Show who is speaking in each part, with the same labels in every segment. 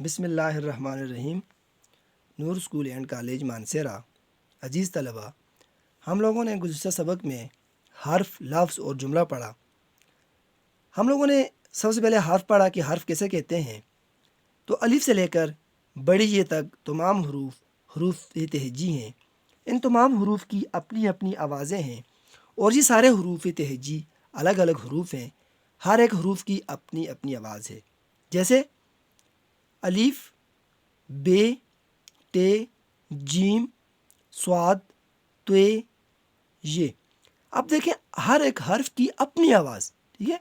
Speaker 1: بسم اللہ الرحمن الرحیم۔ نور اسکول اینڈ کالج مانسیرا۔ عزیز طلباء، ہم لوگوں نے گزشتہ سبق میں حرف، لفظ اور جملہ پڑھا۔ ہم لوگوں نے سب سے پہلے حرف پڑھا کہ حرف کیسے کہتے ہیں۔ تو الف سے لے کر بڑی یہ تک تمام حروف تہجی ہیں۔ ان تمام حروف کی اپنی اپنی آوازیں ہیں، اور یہ سارے حروف تہجی الگ الگ حروف ہیں۔ ہر ایک حروف کی اپنی اپنی آواز ہے، جیسے الف، بے، ٹے، جیم، صاد، توے، یہ۔ اب دیکھیں ہر ایک حرف کی اپنی آواز، ٹھیک ہے۔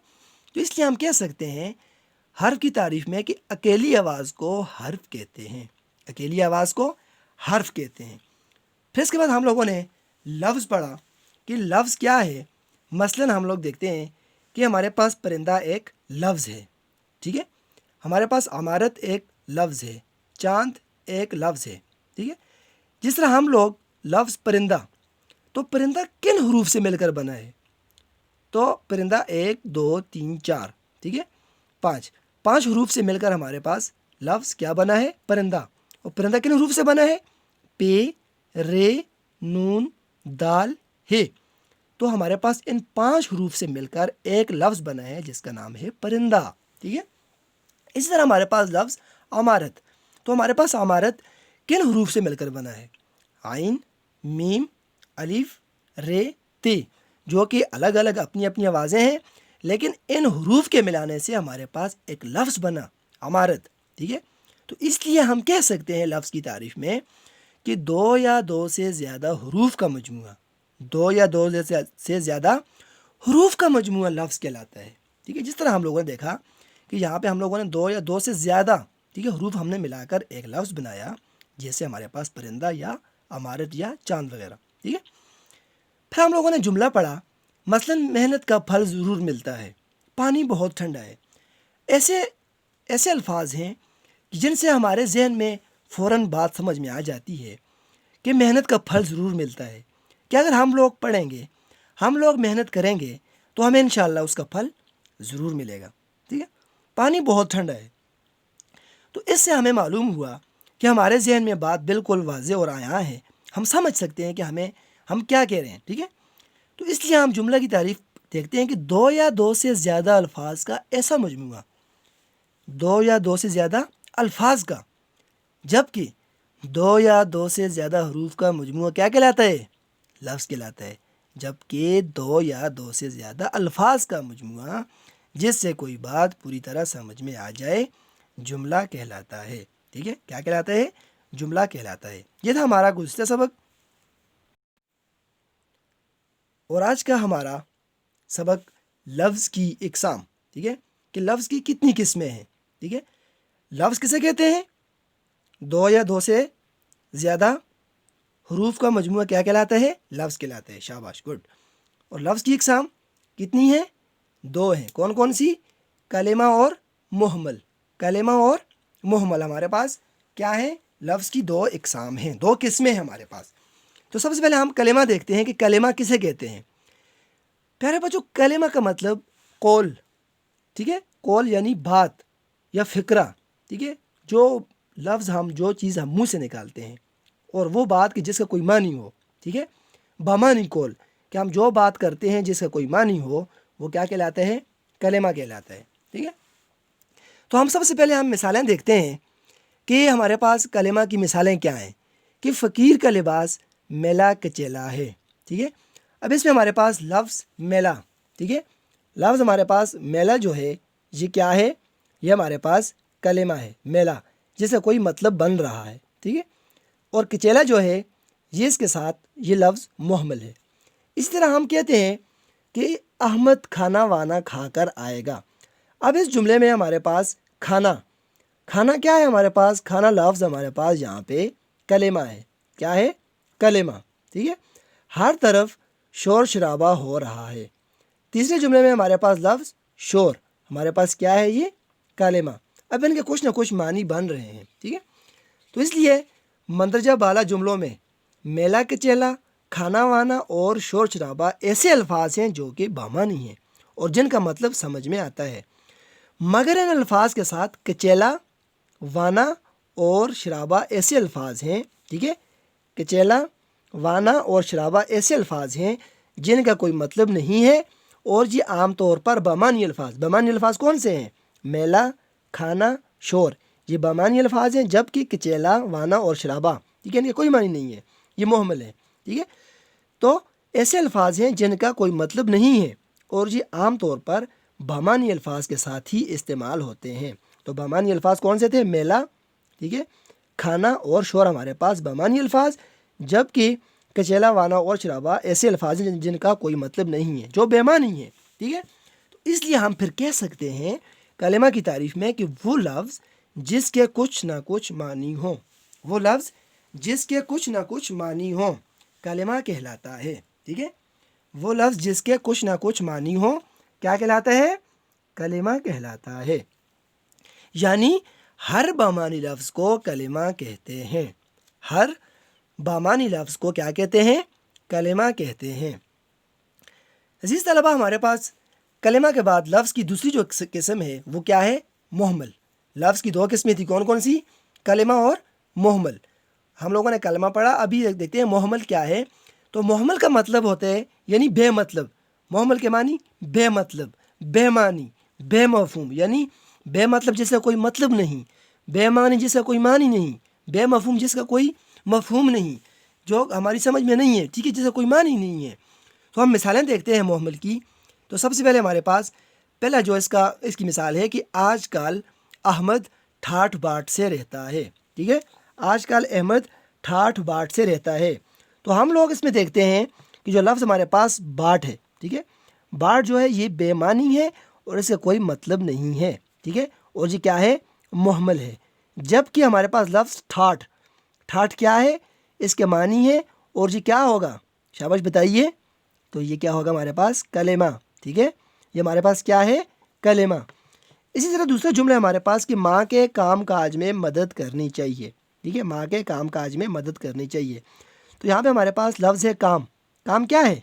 Speaker 1: تو اس لیے ہم کہہ سکتے ہیں حرف کی تعریف میں کہ اکیلی آواز کو حرف کہتے ہیں، اکیلی آواز کو حرف کہتے ہیں۔ پھر اس کے بعد ہم لوگوں نے لفظ پڑھا کہ لفظ کیا ہے۔ مثلاً ہم لوگ دیکھتے ہیں کہ ہمارے پاس پرندہ ایک لفظ ہے، ٹھیک ہے۔ ہمارے پاس عمارت ایک لفظ ہے، چاند ایک لفظ ہے، ٹھیک ہے۔ جس طرح ہم لوگ لفظ پرندہ، تو پرندہ کن حروف سے مل کر بنا ہے؟ تو پرندہ 1 2 3 4، ٹھیک ہے، 5 حروف سے مل کر ہمارے پاس لفظ کیا بنا ہے؟ پرندہ۔ اور پرندہ کن حروف سے بنا ہے؟ پے، رے، نون، دال، ہے۔ تو ہمارے پاس ان 5 حروف سے مل کر ایک لفظ بنا ہے جس کا نام ہے پرندہ، ٹھیک ہے۔ اسی طرح ہمارے پاس لفظ عمارت، تو ہمارے پاس عمارت کن حروف سے مل کر بنا ہے؟ عین، میم، الف، رے، تے، جو کہ الگ الگ اپنی اپنی آوازیں ہیں، لیکن ان حروف کے ملانے سے ہمارے پاس ایک لفظ بنا، عمارت، ٹھیک ہے۔ تو اس لیے ہم کہہ سکتے ہیں لفظ کی تعریف میں کہ 2 یا 2 سے زیادہ حروف کا مجموعہ، 2 یا 2 سے زیادہ حروف کا مجموعہ لفظ کہلاتا ہے، ٹھیک ہے۔ جس طرح ہم لوگوں نے دیکھا کہ یہاں پہ ہم لوگوں نے 2 یا 2 سے زیادہ، ٹھیک ہے، حروف ہم نے ملا کر ایک لفظ بنایا، جیسے ہمارے پاس پرندہ یا عمارت یا چاند وغیرہ، ٹھیک ہے۔ پھر ہم لوگوں نے جملہ پڑھا، مثلا محنت کا پھل ضرور ملتا ہے، پانی بہت ٹھنڈا ہے۔ ایسے الفاظ ہیں جن سے ہمارے ذہن میں فوراً بات سمجھ میں آ جاتی ہے کہ محنت کا پھل ضرور ملتا ہے، کہ اگر ہم لوگ پڑھیں گے، ہم لوگ محنت کریں گے تو ہمیں انشاءاللہ اس کا پھل ضرور ملے گا، ٹھیک ہے۔ پانی بہت ٹھنڈا ہے، تو اس سے ہمیں معلوم ہوا کہ ہمارے ذہن میں بات بالکل واضح اور عیاں ہے، ہم سمجھ سکتے ہیں کہ ہم کیا کہہ رہے ہیں، ٹھیک ہے۔ تو اس لیے ہم جملہ کی تعریف دیکھتے ہیں کہ 2 یا 2 سے زیادہ الفاظ کا ایسا مجموعہ، 2 یا 2 سے زیادہ الفاظ کا، جبکہ 2 یا 2 سے زیادہ حروف کا مجموعہ کیا کہلاتا ہے؟ لفظ کہلاتا ہے۔ جبکہ 2 یا 2 سے زیادہ الفاظ کا مجموعہ جس سے کوئی بات پوری طرح سمجھ میں آ جائے، جملہ کہلاتا ہے، ٹھیک ہے۔ کیا کہلاتا ہے؟ جملہ کہلاتا ہے۔ یہ تھا ہمارا گزشتہ سبق، اور آج کا ہمارا سبق لفظ کی اقسام، ٹھیک ہے، کہ لفظ کی کتنی قسمیں ہیں، ٹھیک ہے۔ لفظ کسے کہتے ہیں؟ 2 یا 2 سے زیادہ حروف کا مجموعہ کیا کہلاتا ہے؟ لفظ کہلاتا ہے، شاباش، گڈ۔ اور لفظ کی اقسام کتنی ہیں؟ 2 ہیں۔ کون کون سی؟ کلمہ اور محمل۔ کلمہ اور محمل ہمارے پاس کیا ہے؟ لفظ کی 2 اقسام ہیں، 2 قسمیں ہیں ہمارے پاس۔ تو سب سے پہلے ہم کلمہ دیکھتے ہیں کہ کلمہ کسے کہتے ہیں۔ پیارے بچوں، کلمہ کا مطلب قول، ٹھیک ہے، قول یعنی بات یا فکرہ، ٹھیک ہے، جو لفظ جو چیز ہم منہ سے نکالتے ہیں، اور وہ بات کہ جس کا کوئی معنی ہو، ٹھیک ہے، بامانی قول، کہ ہم جو بات کرتے ہیں جس کا کوئی معنی ہو، وہ کیا کہلاتا ہے؟ کلمہ کہلاتا ہے، ٹھیک ہے۔ تو ہم سب سے پہلے مثالیں دیکھتے ہیں کہ ہمارے پاس کلمہ کی مثالیں کیا ہیں۔ کہ فقیر کا لباس میلا کچیلا ہے، ٹھیک ہے۔ اب اس میں ہمارے پاس لفظ میلا، ٹھیک ہے، لفظ ہمارے پاس میلا جو ہے یہ کیا ہے؟ یہ ہمارے پاس کلمہ ہے، میلا، جس سے کوئی مطلب بن رہا ہے، ٹھیک ہے۔ اور کچیلا جو ہے یہ اس کے ساتھ یہ لفظ محمل ہے۔ اس طرح ہم کہتے ہیں کہ احمد کھانا وانا کھا کر آئے گا۔ اب اس جملے میں ہمارے پاس کھانا کیا ہے؟ ہمارے پاس کھانا لفظ ہمارے پاس یہاں پہ کلمہ ہے۔ کیا ہے؟ کلمہ، ٹھیک ہے۔ ہر طرف شور شرابہ ہو رہا ہے۔ تیسرے جملے میں ہمارے پاس لفظ شور، ہمارے پاس کیا ہے؟ یہ کلمہ۔ اب ان کے کچھ نہ کچھ معنی بن رہے ہیں، ٹھیک ہے۔ تو اس لیے مندرجہ بالا جملوں میں میلا کچیلا، کھانا وانا اور شور شرابہ ایسے الفاظ ہیں جو کہ بامانی ہیں اور جن کا مطلب سمجھ میں آتا ہے، مگر ان الفاظ کے ساتھ کچیلا وانا اور شرابہ ایسے الفاظ ہیں، ٹھیک ہے، کچیلا، وانا اور شرابہ ایسے الفاظ ہیں جن کا کوئی مطلب نہیں ہے، اور یہ عام طور پر بامانی الفاظ کون سے ہیں؟ میلا، کھانا، شور، یہ بامانی الفاظ ہیں، جبکہ کچیلا، وانا اور شرابہ، ٹھیک ہے، ان کا کوئی معنی نہیں ہے، یہ محمل ہے، ٹھیک ہے۔ تو ایسے الفاظ ہیں جن کا کوئی مطلب نہیں ہے، اور یہ عام طور پر بامانی الفاظ کے ساتھ ہی استعمال ہوتے ہیں۔ تو بامانی الفاظ کون سے تھے؟ میلا، ٹھیک ہے، کھانا اور شور ہمارے پاس بامانی الفاظ، جبکہ کچیلا، وانا اور شرابہ ایسے الفاظ ہیں جن کا کوئی مطلب نہیں ہے، جو بے معنی ہیں، ٹھیک ہے۔ تو اس لیے ہم پھر کہہ سکتے ہیں کلمہ کی تعریف میں کہ وہ لفظ جس کے کچھ نہ کچھ معنی ہوں، وہ لفظ جس کے کچھ نہ کچھ معنی ہوں کلمہ کہلاتا ہے، ٹھیک ہے، وہ لفظ جس کے کچھ نہ کچھ معنی ہوں کیا کہلاتا ہے؟ کلمہ کہلاتا ہے۔ یعنی ہر بامانی لفظ کو کلمہ کہتے ہیں، ہر بامانی لفظ کو کیا کہتے ہیں؟ کلمہ کہتے ہیں۔ عزیز طلبہ، ہمارے پاس کلمہ کے بعد لفظ کی دوسری جو قسم ہے وہ کیا ہے؟ محمل۔ لفظ کی دو قسمیں تھی، کون کون سی؟ کلمہ اور محمل۔ ہم لوگوں نے کلمہ پڑھا، ابھی دیکھتے ہیں محمل کیا ہے۔ تو محمل کا مطلب ہوتا ہے یعنی بے مطلب، محمل کے معنی بے مطلب، بے معنی، بے مفہوم، یعنی بے مطلب جس کا کوئی مطلب نہیں، بے معنی جس کا کوئی معنی نہیں، بے مفہوم جس کا کوئی مفہوم نہیں، جو ہماری سمجھ میں نہیں ہے، ٹھیک ہے، جس کا کوئی معنی نہیں ہے۔ تو ہم مثالیں دیکھتے ہیں محمل کی۔ تو سب سے پہلے ہمارے پاس پہلا جو اس کی مثال ہے کہ آج کل احمد ٹھاٹھ باٹ سے رہتا ہے، ٹھیک ہے، آج کل احمد ٹھاٹھ باٹ سے رہتا ہے۔ تو ہم لوگ اس میں دیکھتے ہیں کہ جو لفظ ہمارے پاس باٹ ہے، ٹھیک ہے، باٹ جو ہے یہ بے معنی ہے اور اس کا کوئی مطلب نہیں ہے، ٹھیک ہے، اور یہ کیا ہے؟ محمل ہے۔ جبکہ ہمارے پاس لفظ ٹھاٹھ، ٹھاٹھ کیا ہے؟ اس کے معنی ہے، اور یہ کیا ہوگا؟ شاباش بتائیے۔ تو یہ کیا ہوگا ہمارے پاس؟ کلمہ، ٹھیک ہے، یہ ہمارے پاس کیا ہے؟ کلمہ۔ اسی طرح دوسرا جملہ ہمارے پاس کہ ماں کے کام کاج میں مدد کرنی چاہیے، ٹھیک ہے، ماں کے کام کاج میں مدد کرنی چاہیے۔ تو یہاں پہ ہمارے پاس لفظ ہے کام۔ کام کیا ہے؟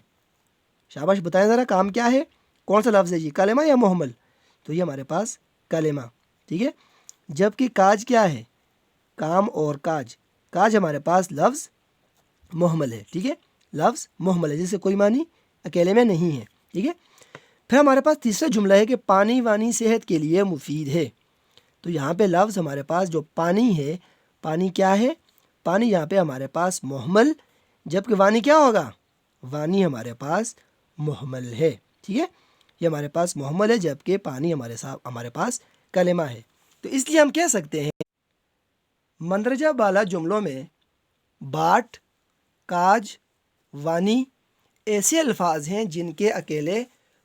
Speaker 1: شاباش بتائیں ذرا، کام کیا ہے؟ کون سا لفظ ہے یہ، کلمہ یا محمل؟ تو یہ ہمارے پاس کلمہ، ٹھیک ہے۔ جبکہ کاج کیا ہے؟ کام اور کاج، کاج ہمارے پاس لفظ محمل ہے، ٹھیک ہے، لفظ محمل ہے جس سے کوئی معنی اکیلے میں نہیں ہے، ٹھیک ہے۔ پھر ہمارے پاس تیسرا جملہ ہے کہ پانی وانی صحت کے لیے مفید ہے۔ تو یہاں پہ لفظ ہمارے پاس جو پانی ہے، پانی کیا ہے؟ پانی یہاں پہ ہمارے پاس محمل، جبکہ وانی کیا ہوگا؟ وانی ہمارے پاس محمل ہے، ٹھیک ہے، یہ ہمارے پاس محمل ہے، جبکہ پانی ہمارے پاس کلمہ ہے۔ تو اس لیے ہم کہہ سکتے ہیں مندرجہ بالا جملوں میں باٹ، کاج، وانی ایسے الفاظ ہیں جن کے اکیلے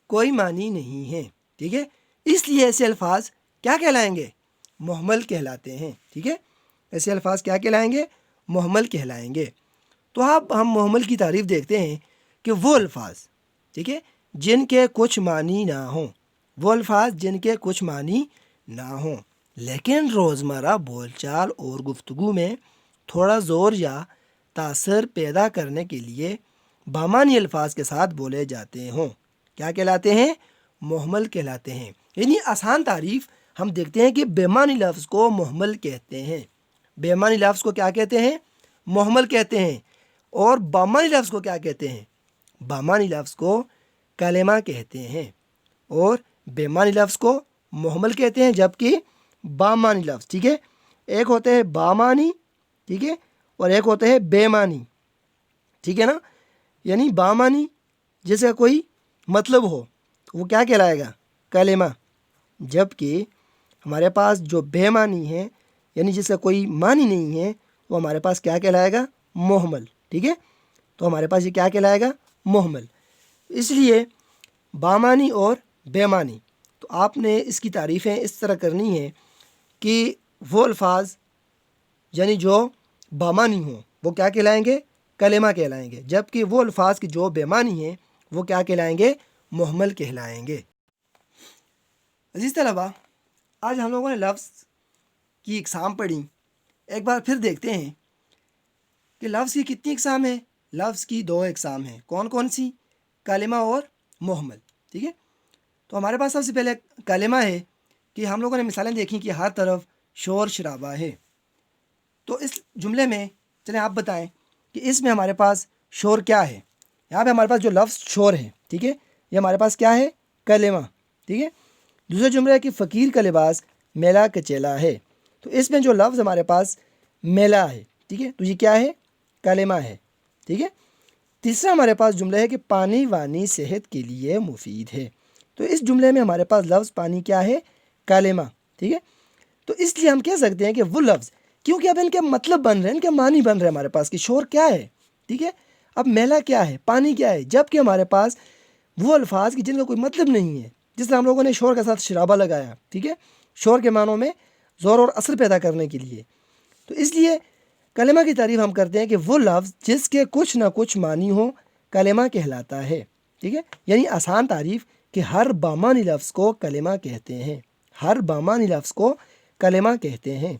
Speaker 1: کوئی معنی نہیں ہے، ٹھیک ہے، اس لیے ایسے الفاظ کیا کہلائیں گے؟ محمل کہلاتے ہیں، ٹھیک ہے، ایسے الفاظ کیا کہلائیں گے؟ محمل کہلائیں گے۔ تو اب ہم محمل کی تعریف دیکھتے ہیں کہ وہ الفاظ، ٹھیک ہے، جن کے کچھ معنی نہ ہوں، وہ الفاظ جن کے کچھ معنی نہ ہوں لیکن روزمرہ بول چال اور گفتگو میں تھوڑا زور یا تاثر پیدا کرنے کے لیے بامانی الفاظ کے ساتھ بولے جاتے ہوں، کیا کہلاتے ہیں؟ محمل کہلاتے ہیں۔ یعنی آسان تعریف ہم دیکھتے ہیں کہ بے معنی لفظ کو محمل کہتے ہیں، بے معنی لفظ کو کیا کہتے ہیں؟ محمل کہتے ہیں، اور بامانی لفظ کو کیا کہتے ہیں؟ بامانی لفظ کو کلمہ کہتے ہیں، اور بے معنی لفظ کو محمل کہتے ہیں، جبکہ بامانی لفظ، ٹھیک ہے، ایک ہوتے ہیں بامانی، ٹھیک ہے، اور ایک ہوتے ہیں بے معنی، ٹھیک ہے نا، یعنی بامانی جس کا کوئی مطلب ہو وہ کیا کہلائے گا؟ کلمہ، جبکہ ہمارے پاس جو بے معنی ہے یعنی جس کا کوئی معنی نہیں ہے وہ ہمارے پاس کیا کہلائے گا؟ محمل، ٹھیک ہے، تو ہمارے پاس یہ کیا کہلائے گا؟ محمل۔ اس لیے بامانی اور بے معنی، تو آپ نے اس کی تعریفیں اس طرح کرنی ہے کہ وہ الفاظ یعنی جو بامانی ہوں وہ کیا کہلائیں گے؟ کلمہ کہلائیں گے، جبکہ وہ الفاظ کی جو بے معنی ہیں وہ کیا کہلائیں گے؟ محمل کہلائیں گے۔ عزیز طلبہ، آج ہم لوگوں نے لفظ کی اقسام پڑھی، ایک بار پھر دیکھتے ہیں کہ لفظ کی کتنی اقسام ہیں۔ لفظ کی دو اقسام ہیں، کون کون سی؟ کلمہ اور محمل، ٹھیک ہے۔ تو ہمارے پاس سب سے پہلے کلمہ ہے کہ ہم لوگوں نے مثالیں دیکھیں کہ ہر طرف شور شرابہ ہے۔ تو اس جملے میں چلیں آپ بتائیں کہ اس میں ہمارے پاس شور کیا ہے؟ یہاں پہ ہمارے پاس جو لفظ شور ہے، ٹھیک ہے، یہ ہمارے پاس کیا ہے؟ کلمہ، ٹھیک ہے۔ دوسرا جملہ ہے کہ فقیر کا لباس میلا کچیلا ہے۔ تو اس میں جو لفظ ہمارے پاس میلا ہے، ٹھیک ہے، تو یہ کیا ہے؟ کلمہ ہے، ٹھیک ہے۔ تیسرا ہمارے پاس جملہ ہے کہ پانی وانی صحت کے لیے مفید ہے۔ تو اس جملے میں ہمارے پاس لفظ پانی کیا ہے؟ کلمہ، ٹھیک ہے۔ تو اس لیے ہم کہہ سکتے ہیں کہ وہ لفظ، کیونکہ اب ان کے مطلب بن رہے ہیں، ان کے معنی بن رہے ہیں ہمارے پاس کہ شور کیا ہے، ٹھیک ہے، اب میلا کیا ہے، پانی کیا ہے، جب کہ ہمارے پاس وہ الفاظ کی جن کا کوئی مطلب نہیں ہے، جس طرح ہم لوگوں نے شور کے ساتھ شرابہ لگایا، ٹھیک ہے، شور کے معنوں میں زور اور اثر پیدا کرنے کے لیے۔ تو اس لیے کلمہ کی تعریف ہم کرتے ہیں کہ وہ لفظ جس کے کچھ نہ کچھ معنی ہو کلمہ کہلاتا ہے، ٹھیک ہے۔ یعنی آسان تعریف کہ ہر بامانی لفظ کو کلمہ کہتے ہیں، ہر بامانی لفظ کو کلمہ کہتے ہیں۔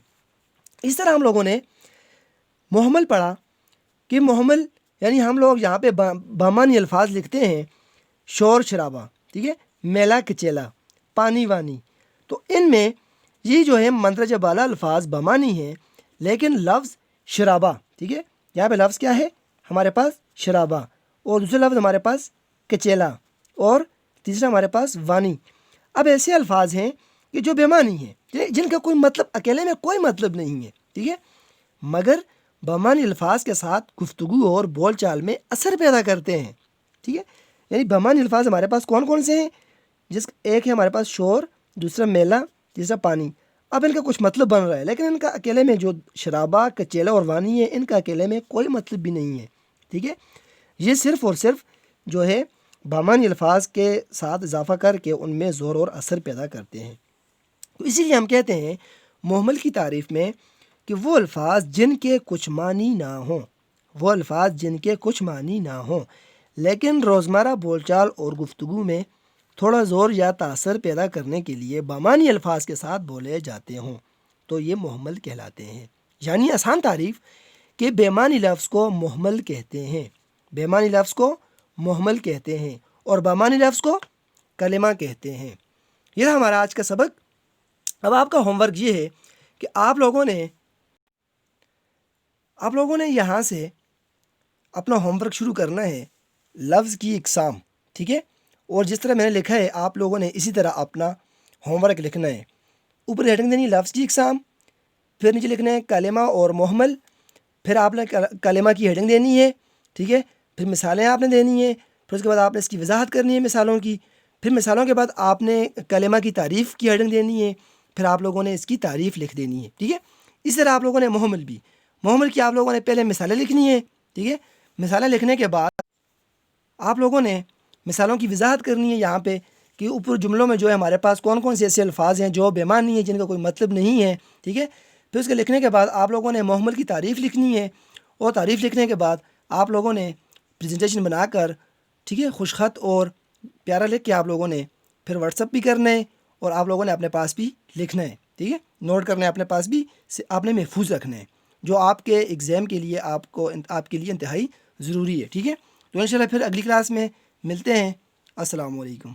Speaker 1: اس طرح ہم لوگوں نے محمل پڑھا کہ محمل یعنی ہم لوگ یہاں پہ بامانی الفاظ لکھتے ہیں، شور شرابہ، ٹھیک ہے، میلا کچیلا، پانی وانی، تو ان میں یہ جو ہے مندرجہ بالا الفاظ بامانی ہیں، لیکن لفظ شرابہ، ٹھیک ہے، یہاں پہ لفظ کیا ہے ہمارے پاس؟ شرابہ، اور دوسرے لفظ ہمارے پاس کچیلا، اور تیسرا ہمارے پاس وانی۔ اب ایسے الفاظ ہیں کہ جو بےمعنی ہیں، جن کا کوئی مطلب، اکیلے میں کوئی مطلب نہیں ہے، ٹھیک ہے، مگر بامانی الفاظ کے ساتھ گفتگو اور بول چال میں اثر پیدا کرتے ہیں، ٹھیک ہے۔ یعنی بامانی الفاظ ہمارے پاس کون کون سے ہیں؟ ایک ہے ہمارے پاس شور، دوسرا میلا، تیسرا پانی۔ اب ان کا کچھ مطلب بن رہا ہے، لیکن ان کا اکیلے میں جو شرابہ، کچیلا اور وانی ہے، ان کا اکیلے میں کوئی مطلب بھی نہیں ہے، ٹھیک ہے۔ یہ صرف اور صرف جو ہے بامانی الفاظ کے ساتھ اضافہ کر کے ان میں زور اور اثر پیدا کرتے ہیں۔ تو اسی لیے ہم کہتے ہیں محمل کی تعریف میں کہ وہ الفاظ جن کے کچھ معنی نہ ہوں، وہ الفاظ جن کے کچھ معنی نہ ہوں، لیکن روزمرہ بول چال اور گفتگو میں تھوڑا زور یا تاثر پیدا کرنے کے لیے بامانی الفاظ کے ساتھ بولے جاتے ہوں، تو یہ محمل کہلاتے ہیں۔ یعنی آسان تعریف کہ بےمعنی لفظ کو محمل کہتے ہیں، بےمعنی لفظ کو محمل کہتے ہیں، اور بامانی لفظ کو کلمہ کہتے ہیں۔ یہ ہمارا آج کا سبق۔ اب آپ کا ہوم ورک یہ ہے کہ آپ لوگوں نے یہاں سے اپنا ہوم ورک شروع کرنا ہے لفظ کی اقسام، ٹھیک ہے، اور جس طرح میں نے لکھا ہے آپ لوگوں نے اسی طرح اپنا ہوم ورک لکھنا ہے۔ اوپر ہیڈنگ دینی لفظ کی اقسام، پھر نیچے لکھنا ہے کلمہ اور محمل، پھر آپ نے کلمہ کی ہیڈنگ دینی ہے، ٹھیک ہے، پھر مثالیں آپ نے دینی ہیں، پھر اس کے بعد آپ نے اس کی وضاحت کرنی ہے مثالوں کی، پھر مثالوں کے بعد آپ نے کلمہ کی تعریف کی ہیڈنگ دینی ہے، پھر آپ لوگوں نے اس کی تعریف لکھ دینی ہے، ٹھیک ہے۔ اس طرح آپ لوگوں نے محمل کی آپ لوگوں نے پہلے مثالیں لکھنی ہے، ٹھیک ہے۔ مثالیں لکھنے کے بعد آپ لوگوں نے مثالوں کی وضاحت کرنی ہے یہاں پہ کہ اوپر جملوں میں جو ہے ہمارے پاس کون کون سے ایسے الفاظ ہیں جو بےمعنی ہیں، جن کا کوئی مطلب نہیں ہے، ٹھیک ہے۔ پھر اس کے لکھنے کے بعد آپ لوگوں نے محمل کی تعریف لکھنی ہے، اور تعریف لکھنے کے بعد آپ لوگوں نے پریزنٹیشن بنا کر، ٹھیک ہے، خوش خط اور پیارا لکھ کے آپ لوگوں نے پھر واٹس اپ بھی کرنا ہے، اور آپ لوگوں نے اپنے پاس بھی لکھنا ہے، ٹھیک ہے، نوٹ کرنا ہے اپنے پاس بھی، آپ نے محفوظ رکھنا ہے، جو آپ کے ایگزام کے لیے آپ کے لیے انتہائی ضروری ہے، ٹھیک ہے۔ تو انشاءاللہ پھر اگلی کلاس میں ملتے ہیں۔ السلام علیکم۔